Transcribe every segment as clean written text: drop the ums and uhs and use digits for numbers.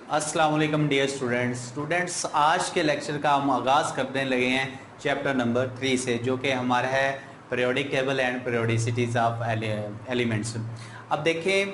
अस्सलाम वालेकुम dear students, आज के लेक्चर का हम आगाज़ करने लगे हैं चैप्टर नंबर 3 से, जो कि हमारा है periodic table and periodicities of elements. अब देखें,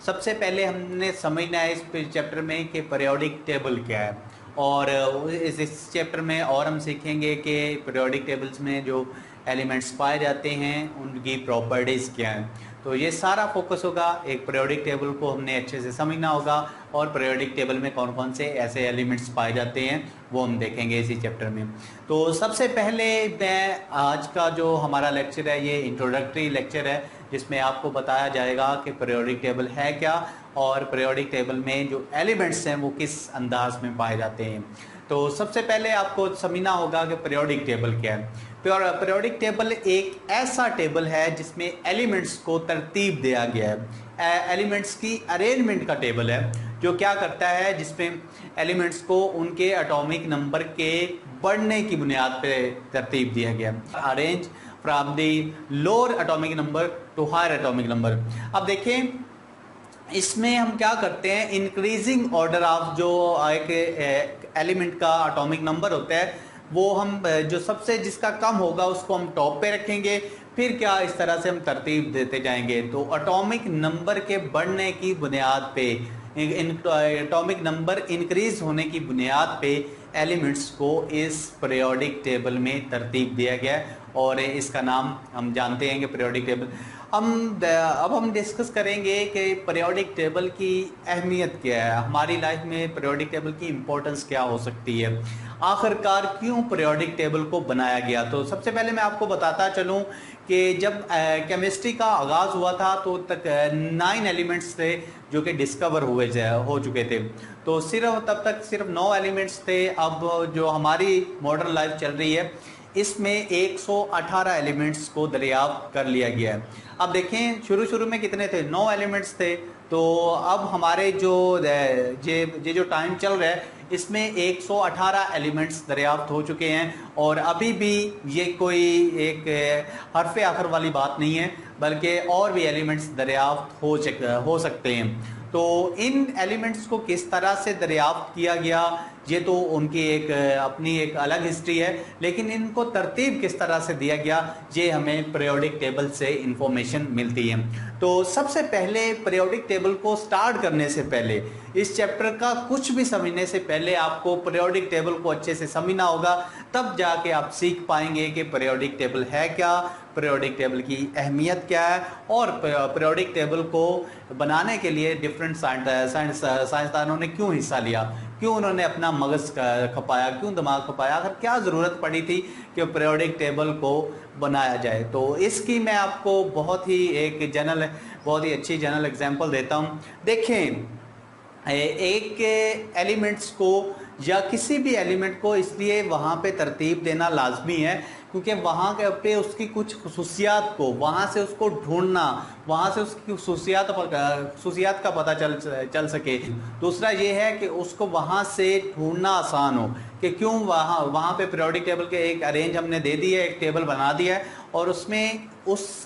सबसे पहले हमने समझना है इस चैप्टर में कि पीरियोडिक टेबल क्या है, और इस चैप्टर में और हम सीखेंगे कि पीरियोडिक टेबल्स में जो एलिमेंट्स पाए जाते हैं उनकी प्रॉपर्टीज़ क्या हैं। तो ये सारा फोकस होगा, एक पीरियोडिक टेबल को हमने अच्छे से समझना होगा और पीरियोडिक टेबल में कौन कौन से ऐसे एलिमेंट्स पाए जाते हैं वो हम देखेंगे इसी चैप्टर में। तो सबसे पहले मैं आज का जो हमारा लेक्चर है ये इंट्रोडक्टरी लेक्चर है, जिसमें आपको बताया जाएगा कि पीरियोडिक टेबल है क्या और पीरियोडिक टेबल में जो एलिमेंट्स हैं वो किस अंदाज में पाए जाते हैं। तो सबसे पहले आपको समझना होगा कि पीरियोडिक टेबल क्या है। पीरियोडिक टेबल एक ऐसा टेबल है जिसमें एलिमेंट्स को तरतीब दिया गया है, एलिमेंट्स की अरेंजमेंट का टेबल है, जो क्या करता है जिसमें एलिमेंट्स को उनके एटॉमिक नंबर के बढ़ने की बुनियाद पर तरतीब दिया गया है। Arrange from the lower atomic number to higher atomic number. अब देखें, इसमें हम क्या करते हैं, इंक्रीजिंग ऑर्डर ऑफ जो एक एलिमेंट का एटॉमिक नंबर होता है वो हम जो सबसे जिसका कम होगा उसको हम टॉप पे रखेंगे, फिर क्या इस तरह से हम तरतीब देते जाएंगे। तो एटॉमिक नंबर के बढ़ने की बुनियाद पे, एटॉमिक नंबर इंक्रीज होने की बुनियाद पे एलिमेंट्स को इस पीरियोडिक टेबल में तरतीब दिया गया है और इसका नाम हम जानते हैं कि पीरियोडिक टेबल। अब हम डिस्कस करेंगे कि पीरियोडिक टेबल की अहमियत क्या है, हमारी लाइफ में पीरियोडिक टेबल की इम्पोर्टेंस क्या हो सकती है, आखिरकार क्यों पीरियोडिक टेबल को बनाया गया। तो सबसे पहले मैं आपको बताता चलूं कि जब केमिस्ट्री का आगाज़ हुआ था तो तक 9 एलिमेंट्स थे जो कि डिस्कवर हो चुके थे। तो तब तक सिर्फ 9 एलिमेंट्स थे। अब जो हमारी मॉडर्न लाइफ चल रही है इसमें 118 एलिमेंट्स को दरियाफ्त कर लिया गया है। अब देखें, शुरू में कितने थे, 9 एलिमेंट्स थे। तो अब हमारे जो टाइम चल रहा है इसमें 118 एलिमेंट्स दरियाफ्त हो चुके हैं, और अभी भी ये कोई एक हरफ आखिर वाली बात नहीं है, बल्कि और भी एलिमेंट्स दरियाफ्त हो सकते हैं। तो इन एलिमेंट्स को किस तरह से दरियाफ्त किया गया ये तो उनकी एक अपनी एक अलग हिस्ट्री है, लेकिन इनको तरतीब किस तरह से दिया गया ये हमें पीरियोडिक टेबल से इंफॉर्मेशन मिलती है। तो सबसे पहले पीरियोडिक टेबल को स्टार्ट करने से पहले, इस चैप्टर का कुछ भी समझने से पहले आपको पीरियोडिक टेबल को अच्छे से समझना होगा, तब जाके आप सीख पाएंगे कि पीरियोडिक टेबल है क्या, पीरियोडिक टेबल की अहमियत क्या है, और पीरियोडिक टेबल को बनाने के लिए डिफरेंट साइंसदानों ने क्यों हिस्सा लिया, क्यों उन्होंने अपना मगज खपाया, क्यों दिमाग खपाया, आखिर क्या ज़रूरत पड़ी थी कि पीरियोडिक टेबल को बनाया जाए। तो इसकी मैं आपको बहुत ही अच्छी जनरल एग्जांपल देता हूँ। देखें, एक एलिमेंट्स को या किसी भी एलिमेंट को इसलिए वहाँ पे तरतीब देना लाजमी है क्योंकि वहाँ पे उसकी कुछ खसूसियात को, वहाँ से उसको ढूंढना, वहाँ से उसकी खसूसियात का पता चल सके। दूसरा ये है कि उसको वहाँ से ढूंढना आसान हो कि क्यों वहाँ पे पीरियोडिक टेबल के एक अरेंज हमने दे दी है, एक टेबल बना दिया है, और उसमें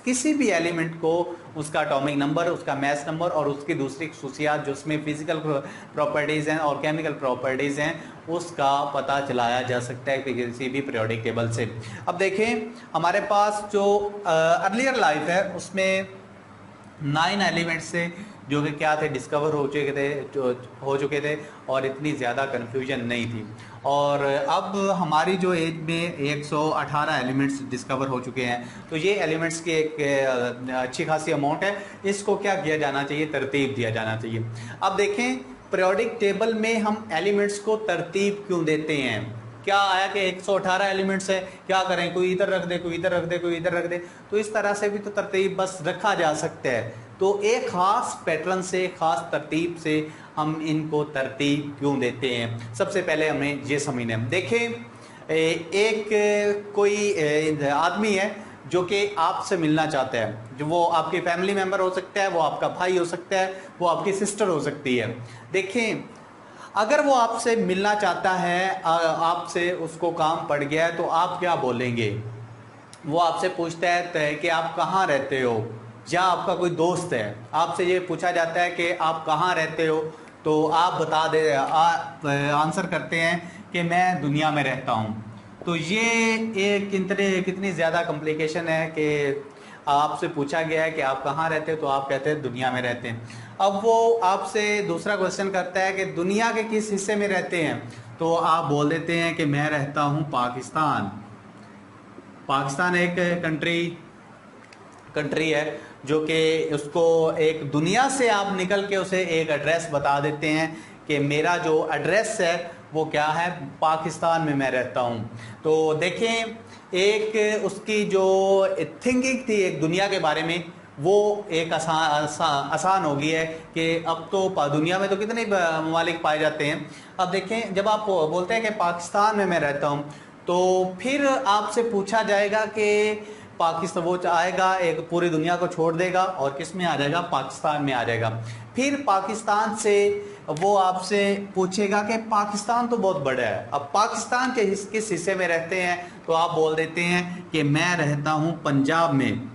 किसी भी एलिमेंट को उसका एटॉमिक नंबर, उसका मास नंबर और उसकी दूसरी खसूसियात जो उसमें फिजिकल प्रॉपर्टीज़ हैं और केमिकल प्रॉपर्टीज़ हैं उसका पता चलाया जा सकता है किसी भी पीरियोडिक टेबल से। अब देखें, हमारे पास जो अर्लियर लाइफ है उसमें 9 एलिमेंट्स थे जो कि क्या थे, डिस्कवर हो चुके थे और इतनी ज़्यादा कन्फ्यूजन नहीं थी। और अब हमारी जो एज में 118 एलिमेंट्स डिस्कवर हो चुके हैं, तो ये एलिमेंट्स की एक अच्छी खासी अमाउंट है, इसको क्या किया जाना चाहिए, तरतीब दिया जाना चाहिए। अब देखें, पीरियोडिक टेबल में हम एलिमेंट्स को तरतीब क्यों देते हैं, क्या आया कि 118 एलिमेंट्स है, क्या करें, कोई इधर रख दे, कोई इधर रख दे, कोई इधर रख दे, तो इस तरह से भी तो तरतीब बस रखा जा सकता है। तो एक ख़ास पैटर्न से, ख़ास तरतीब से हम इनको तरतीब क्यों देते हैं, सबसे पहले हमें ये समझना है। देखें, एक कोई आदमी है जो कि आपसे मिलना चाहता है, जो वो आपकी फैमिली मेम्बर हो सकता है, वो आपका भाई हो सकता है, वो आपकी सिस्टर हो सकती है। देखें, अगर वो आपसे मिलना चाहता है, आपसे उसको काम पड़ गया है, तो आप क्या बोलेंगे। वो आपसे पूछता है कि आप कहाँ रहते हो, या आपका कोई दोस्त है, आपसे ये पूछा जाता है कि आप कहाँ रहते हो, तो आप बता दे आंसर करते हैं कि मैं दुनिया में रहता हूँ। तो ये एक कितनी ज़्यादा कॉम्प्लिकेशन है कि आपसे पूछा गया है कि आप कहाँ रहते हैं, तो आप कहते हैं दुनिया में रहते हैं। अब वो आपसे दूसरा क्वेश्चन करता है कि दुनिया के किस हिस्से में रहते हैं, तो आप बोल देते हैं कि मैं रहता हूँ पाकिस्तान। पाकिस्तान एक कंट्री है जो कि उसको एक दुनिया से आप निकल के उसे एक एड्रेस बता देते हैं कि मेरा जो एड्रेस है वो क्या है, पाकिस्तान में मैं रहता हूँ। तो देखें, एक उसकी जो थिंकिंग थी एक दुनिया के बारे में, वो एक आसान हो गई है कि अब तो दुनिया में तो कितने ममालिक पाए जाते हैं। अब देखें, जब आप बोलते हैं कि पाकिस्तान में मैं रहता हूँ, तो फिर आपसे पूछा जाएगा कि पाकिस्तान, वो आएगा एक पूरी दुनिया को छोड़ देगा और किस में आ जाएगा, पाकिस्तान में आ जाएगा। फिर पाकिस्तान से वो आपसे पूछेगा कि पाकिस्तान तो बहुत बड़ा है, अब पाकिस्तान के किस हिस्से में रहते हैं, तो आप बोल देते हैं कि मैं रहता हूं पंजाब में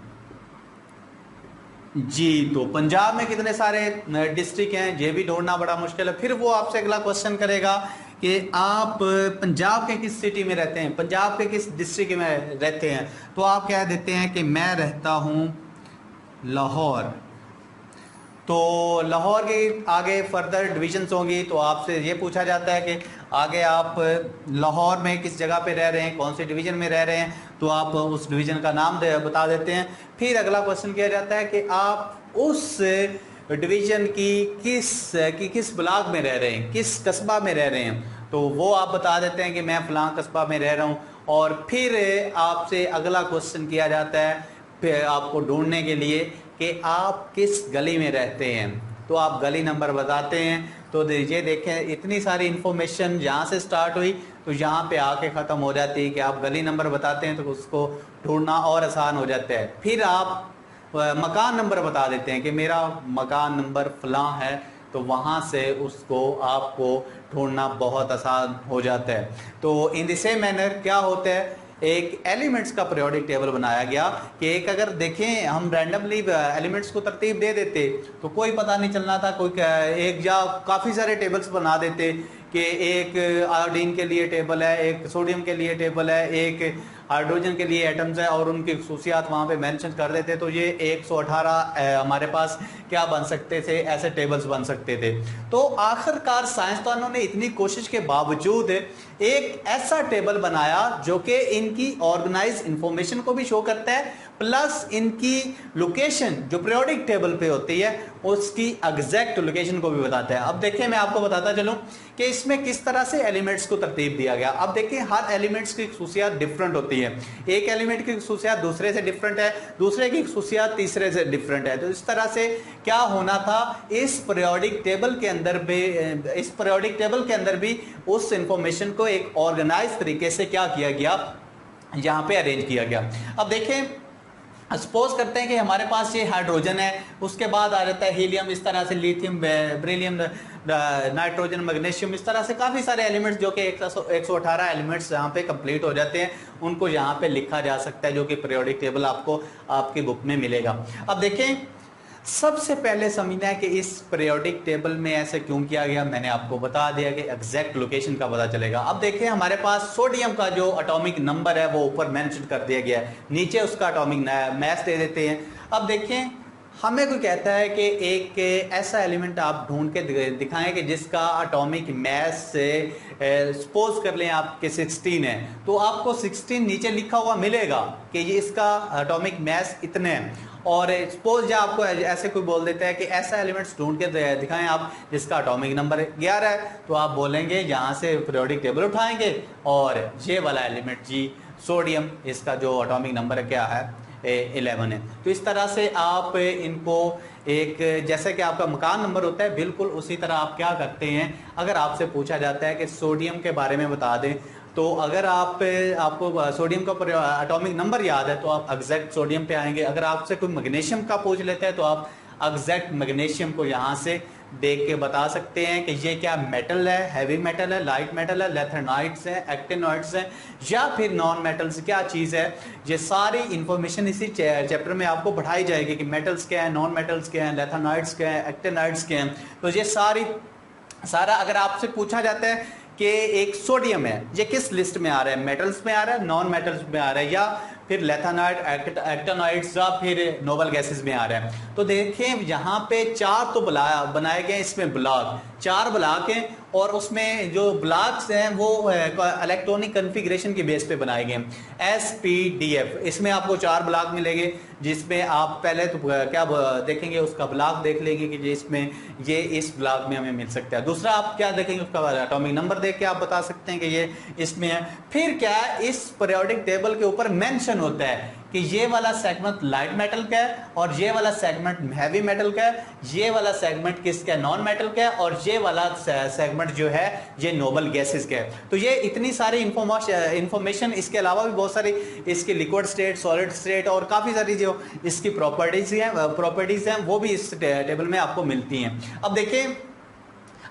जी। तो पंजाब में कितने सारे डिस्ट्रिक्ट हैं, ये भी ढूंढना बड़ा मुश्किल है। फिर वो आपसे अगला क्वेश्चन करेगा कि आप पंजाब के किस सिटी में रहते हैं, पंजाब के किस डिस्ट्रिक्ट में रहते हैं, तो आप कह देते हैं कि मैं रहता हूं लाहौर। तो लाहौर के आगे फर्दर डिविजन्स होंगी, तो आपसे ये पूछा जाता है कि आगे आप लाहौर में किस जगह पे रह रहे हैं, कौन से डिवीजन में रह रहे हैं, तो आप उस डिवीजन का नाम बता देते हैं। फिर अगला क्वेश्चन किया जाता है कि आप उस डिवीजन की किस ब्लॉक में रह रहे हैं, किस कस्बा में रह रहे हैं, तो वो आप बता देते हैं कि मैं फलां कस्बा में रह रहा हूँ। और फिर आपसे अगला क्वेश्चन किया जाता है फिर आपको ढूंढने के लिए कि आप किस गली में रहते हैं, तो आप गली नंबर बताते हैं। तो ये देखें, इतनी सारी इंफॉर्मेशन जहाँ से स्टार्ट हुई तो यहाँ पे आके ख़त्म हो जाती है कि आप गली नंबर बताते हैं, तो उसको ढूंढना और आसान हो जाता है। फिर आप मकान नंबर बता देते हैं कि मेरा मकान नंबर फलां है, तो वहाँ से उसको आपको ढूंढना बहुत आसान हो जाता है। तो इन द सेम मैनर क्या होता है, एक एलिमेंट्स का पीरियोडिक टेबल बनाया गया कि एक अगर देखें हम रैंडमली एलिमेंट्स को तरतीब दे देते तो कोई पता नहीं चलना था, कोई एक या काफ़ी सारे टेबल्स बना देते कि एक आयोडीन के लिए टेबल है, एक सोडियम के लिए टेबल है, एक हाइड्रोजन के लिए एटम्स है और उनकी खसूसियात वहाँ पे मेंशन कर देते, तो ये 118 हमारे पास क्या बन सकते थे, ऐसे टेबल्स बन सकते थे। तो आखिरकार साइंसदानों ने इतनी कोशिश के बावजूद एक ऐसा टेबल बनाया जो कि इनकी ऑर्गेनाइज इंफॉर्मेशन को भी शो करता है, प्लस इनकी लोकेशन जो पीरियोडिक टेबल पे होती है उसकी एग्जैक्ट लोकेशन को भी बताता है। अब देखिए, मैं आपको बताता चलूं कि इसमें किस तरह से एलिमेंट्स को तरतीब दिया गया। अब देखिए, हर एलिमेंट्स की खसूसियात डिफरेंट होती है, एक एलिमेंट की खसूसियात दूसरे से डिफरेंट है, दूसरे की खसूसियात तीसरे से डिफरेंट है। तो इस तरह से क्या होना था, इस पीरियोडिक टेबल के अंदर भी उस इंफॉर्मेशन को एक ऑर्गेनाइज तरीके से क्या किया गया, यहाँ पे अरेंज किया गया। अब देखें, सपोज करते हैं कि हमारे पास ये हाइड्रोजन है, उसके बाद आ जाता है हीलियम, इस तरह से लिथियम, बेरिलियम, नाइट्रोजन, मैग्नीशियम, इस तरह से काफ़ी सारे एलिमेंट्स जो कि 118 एलिमेंट्स यहाँ पे कंप्लीट हो जाते हैं, उनको यहाँ पे लिखा जा सकता है, जो कि पीरियोडिक टेबल आपको आपकी बुक में मिलेगा। अब देखें, सबसे पहले समझना है कि इस पीरियोडिक टेबल में ऐसे क्यों किया गया, मैंने आपको बता दिया कि एग्जैक्ट लोकेशन का पता चलेगा। अब देखें, हमारे पास सोडियम का जो एटॉमिक नंबर है वो ऊपर मेंशन कर दिया गया है, नीचे उसका एटॉमिक मास दे देते हैं। अब देखें, हमें कोई कहता है कि एक ऐसा एलिमेंट आप ढूंढ के दिखाएं कि जिसका एटॉमिक मास से सपोज कर लें आपके 16 है, तो आपको 16 नीचे लिखा हुआ मिलेगा कि ये इसका एटॉमिक मास इतने हैं। और सपोज या आपको ऐसे कोई बोल देता है कि ऐसा एलिमेंट्स ढूंढ के दिखाएं आप जिसका एटॉमिक नंबर 11 है, तो आप बोलेंगे यहाँ से पीरियोडिक टेबल उठाएंगे और ये वाला एलिमेंट जी सोडियम, इसका जो एटॉमिक नंबर है क्या है, 11 है। तो इस तरह से आप इनको एक, जैसे कि आपका मकान नंबर होता है, बिल्कुल उसी तरह आप क्या करते हैं, अगर आपसे पूछा जाता है कि सोडियम के बारे में बता दें, तो अगर आपको सोडियम का एटॉमिक नंबर याद है तो आप एग्जैक्ट सोडियम पे आएंगे। अगर आपसे कोई मैग्नीशियम का पूछ लेते हैं तो आप एग्जैक्ट मैग्नीशियम को यहाँ से देख के बता सकते हैं कि ये क्या मेटल है, हैवी मेटल है, लाइट मेटल है, लेथेनाइट्स हैं, एक्टिनॉइड्स हैं, या फिर नॉन मेटल्स क्या चीज़ है। ये सारी इंफॉर्मेशन इसी चैप्टर में आपको पढ़ाई जाएगी कि मेटल्स क्या है, नॉन मेटल्स क्या हैं, लेथेनाइट्स क्या हैं, एक्टिनॉइड्स क्या हैं। तो ये सारी सारा अगर आपसे पूछा जाता है कि एक सोडियम है, ये किस लिस्ट में आ रहा है, मेटल्स में आ रहा है, नॉन मेटल्स में आ रहा है, या फिर लेथेनाइड, एक्टिनाइड्स या फिर नोबल गैसेस में आ रहा है। तो देखें यहाँ पे चार तो बनाए गए इसमें ब्लॉक, चार ब्लॉक हैं और उसमें जो ब्लॉक्स हैं वो इलेक्ट्रॉनिक कन्फिग्रेशन के बेस पे बनाए गए हैं SPDF। इसमें आपको चार ब्लॉक मिलेंगे जिसमें आप पहले तो क्या देखेंगे, उसका ब्लॉक देख लेंगे कि इसमें ये इस ब्लॉक में हमें मिल सकता है। दूसरा आप क्या देखेंगे, उसका एटॉमिक नंबर देख के आप बता सकते हैं कि ये इसमें है। फिर क्या इस पीरियोडिक टेबल के ऊपर मेंशन होता है कि ये वाला सेगमेंट लाइट मेटल का है और ये वाला सेगमेंट हैवी मेटल का है, ये वाला सेगमेंट किसका, नॉन मेटल का है, और ये वाला सेगमेंट जो है ये नोबल गैसेस का है। तो ये इतनी सारी इंफॉर्मेशन, इसके अलावा भी बहुत सारी इसके लिक्विड स्टेट, सॉलिड स्टेट और काफी सारी जो इसकी प्रॉपर्टीज हैं वो भी इस टेबल में आपको मिलती हैं। अब देखिए,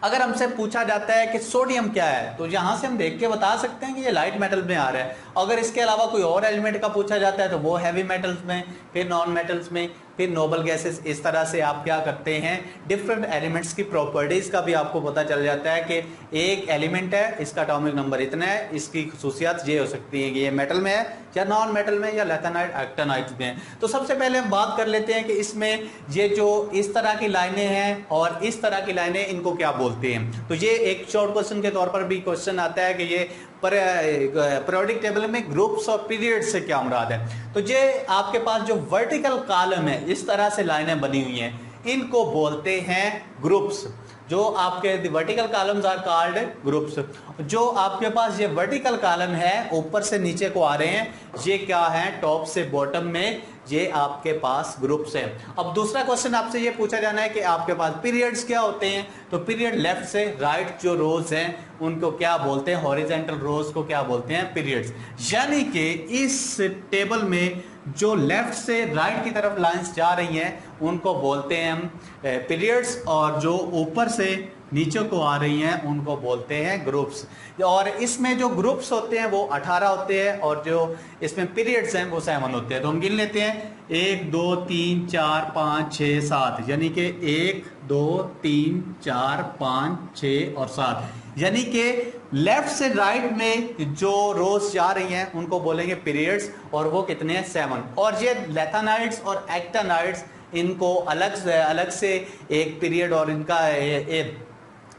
अगर हमसे पूछा जाता है कि सोडियम क्या है, तो यहां से हम देख के बता सकते हैं कि ये लाइट मेटल में आ रहा है। अगर इसके अलावा कोई और एलिमेंट का पूछा जाता है तो वो हैवी मेटल्स में, फिर नॉन मेटल्स में, फिर नोबल गैसेस। इस तरह से आप क्या करते हैं, डिफरेंट एलिमेंट्स की प्रॉपर्टीज का भी आपको पता चल जाता है कि एक एलिमेंट है, इसका एटॉमिक नंबर इतना है, इसकी खसूसियात ये हो सकती है कि ये मेटल में है या नॉन मेटल में या लेथेनाइड, एक्टिनाइड में है। तो सबसे पहले हम बात कर लेते हैं कि इसमें ये जो इस तरह की लाइनें हैं और इस तरह की लाइनें, इनको क्या बोलते हैं। तो ये एक शॉर्ट क्वेश्चन के तौर पर भी क्वेश्चन आता है कि ये पीरियोडिक टेबल में ग्रुप्स और पीरियड से क्या मुराद है। तो ये आपके पास जो वर्टिकल कॉलम है, इस तरह से लाइनें बनी हुई हैं, इनको बोलते हैं ग्रुप्स। जो आपके vertical columns are called groups. जो आपके पास ये वर्टिकल कॉलम है ऊपर से नीचे को आ रहे हैं, ये क्या है, टॉप से बॉटम में ये आपके पास ग्रुप्स हैं। अब दूसरा क्वेश्चन आपसे ये पूछा जाना है कि आपके पास पीरियड्स क्या होते हैं। तो पीरियड लेफ्ट से राइट जो रोज हैं उनको क्या बोलते हैं, हॉरिजॉन्टल रोज को क्या बोलते हैं, पीरियड्स। यानी कि इस टेबल में जो लेफ्ट से राइट की तरफ लाइंस जा रही हैं उनको बोलते हैं हम पीरियड्स, और जो ऊपर से नीचे को आ रही हैं उनको बोलते हैं ग्रुप्स। और इसमें जो ग्रुप्स होते हैं वो 18 होते हैं और जो इसमें पीरियड्स हैं वो 7 होते हैं। तो हम गिन लेते हैं, 1 2 3 4 5 6 7, यानी कि 1 2 3 4 5 6 और 7। यानी कि लेफ्ट से राइट में जो रोज जा रही हैं उनको बोलेंगे पीरियड्स, और वो कितने हैं, 7। और ये लेथेनाइड्स और एक्टिनाइड्स, इनको अलग से एक पीरियड और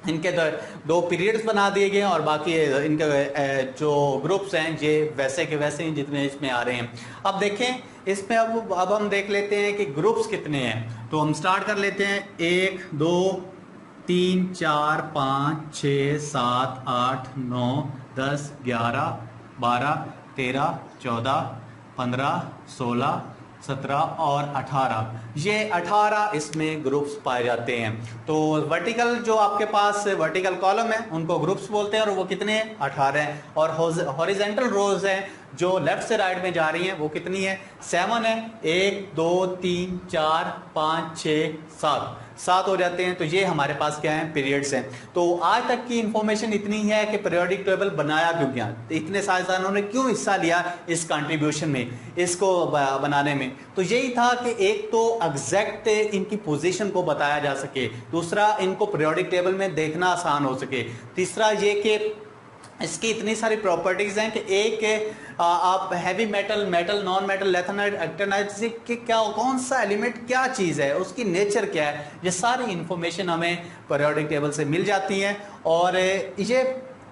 इनके दो पीरियड्स बना दिए गए हैं, और बाकी इनके जो ग्रुप्स हैं ये वैसे के वैसे हैं जितने इसमें आ रहे हैं। अब देखें इसमें, अब हम देख लेते हैं कि ग्रुप्स कितने हैं। तो हम स्टार्ट कर लेते हैं, 1 2 3 4 5 6 7 8 9 10 11 12 13 14 15 16 17 और 18। ये 18 इसमें ग्रुप्स पाए जाते हैं। तो वर्टिकल जो आपके पास वर्टिकल कॉलम है उनको ग्रुप्स बोलते हैं, और वो कितने हैं, 18 हैं। और हॉरिजॉन्टल रोज हैं जो लेफ्ट से राइट में जा रही हैं वो कितनी है, 7 है। 1 2 3 4 5 6 7 हो जाते हैं। तो ये हमारे पास क्या है, पीरियड्स हैं। तो आज तक की इंफॉर्मेशन इतनी है कि पीरियोडिक टेबल बनाया क्यों गया, इतने साइंसदानों ने क्यों हिस्सा लिया इस कंट्रीब्यूशन में, इसको बनाने में। तो यही था कि एक तो एग्जैक्ट इनकी पोजीशन को बताया जा सके, दूसरा इनको पीरियोडिक टेबल में देखना आसान हो सके, तीसरा ये कि इसकी इतनी सारी प्रॉपर्टीज हैं कि एक आप heavy metal, non metal, lanthanide, actinide से क्या, कौन सा एलिमेंट क्या चीज़ है, उसकी नेचर क्या है, ये सारी इंफॉर्मेशन हमें पीरियोडिक टेबल से मिल जाती हैं। और ये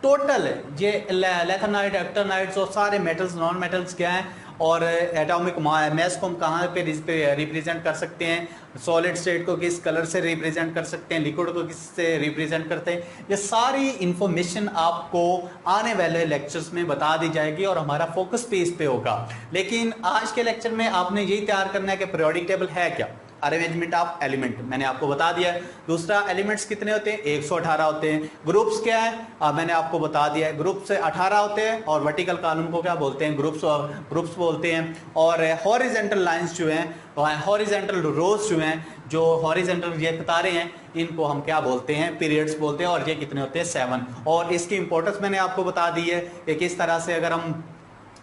टोटल ये लेथेनाइड, एक्टिनाइड्स और सारे मेटल्स, नॉन मेटल्स क्या हैं, और एटॉमिक मास को हम कहाँ पे रिप्रेजेंट कर सकते हैं, सॉलिड स्टेट को किस कलर से रिप्रेजेंट कर सकते हैं, लिक्विड को किस से रिप्रेजेंट करते हैं, ये सारी इंफॉर्मेशन आपको आने वाले लेक्चर्स में बता दी जाएगी और हमारा फोकस भी इस पे होगा। लेकिन आज के लेक्चर में आपने यही तैयार करना है कि पीरियोडिक टेबल है क्या, अरेंजमेंट ऑफ एलिमेंट मैंने आपको बता दिया है। दूसरा, एलिमेंट्स कितने होते हैं, 118 होते हैं। ग्रुप्स क्या है, मैंने आपको बता दिया है, ग्रुप्स 18 होते हैं, और वर्टिकल कॉलम को क्या बोलते हैं, ग्रुप्स बोलते हैं। और हॉरिजॉन्टल लाइंस जो हैं, हॉरिजॉन्टल रोज जो हैं, जो हॉरिजॉन्टल ये कतारें हैं, इनको हम क्या बोलते हैं, पीरियड्स बोलते हैं। और ये कितने होते हैं, 7। और इसकी इंपॉर्टेंस मैंने आपको बता दी है कि किस तरह से अगर हम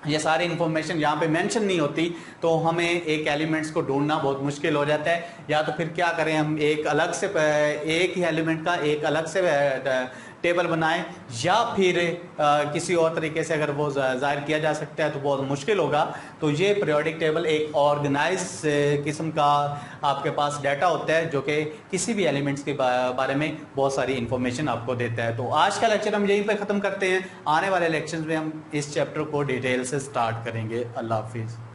ये सारी इंफॉर्मेशन यहाँ पे मेंशन नहीं होती, तो हमें एक एलिमेंट्स को ढूंढना बहुत मुश्किल हो जाता है। या तो फिर क्या करें, हम एक अलग से एक ही एलिमेंट का एक अलग से टेबल बनाएं, या फिर किसी और तरीके से अगर वो जाहिर किया जा सकता है तो बहुत मुश्किल होगा। तो ये पीरियोडिक टेबल एक ऑर्गेनाइज किस्म का आपके पास डाटा होता है जो कि किसी भी एलिमेंट्स के बारे में बहुत सारी इंफॉर्मेशन आपको देता है। तो आज का लेक्चर हम यहीं पे ख़त्म करते हैं। आने वाले लेक्चर्स में हम इस चैप्टर को डिटेल से स्टार्ट करेंगे। अल्लाह हाफिज़।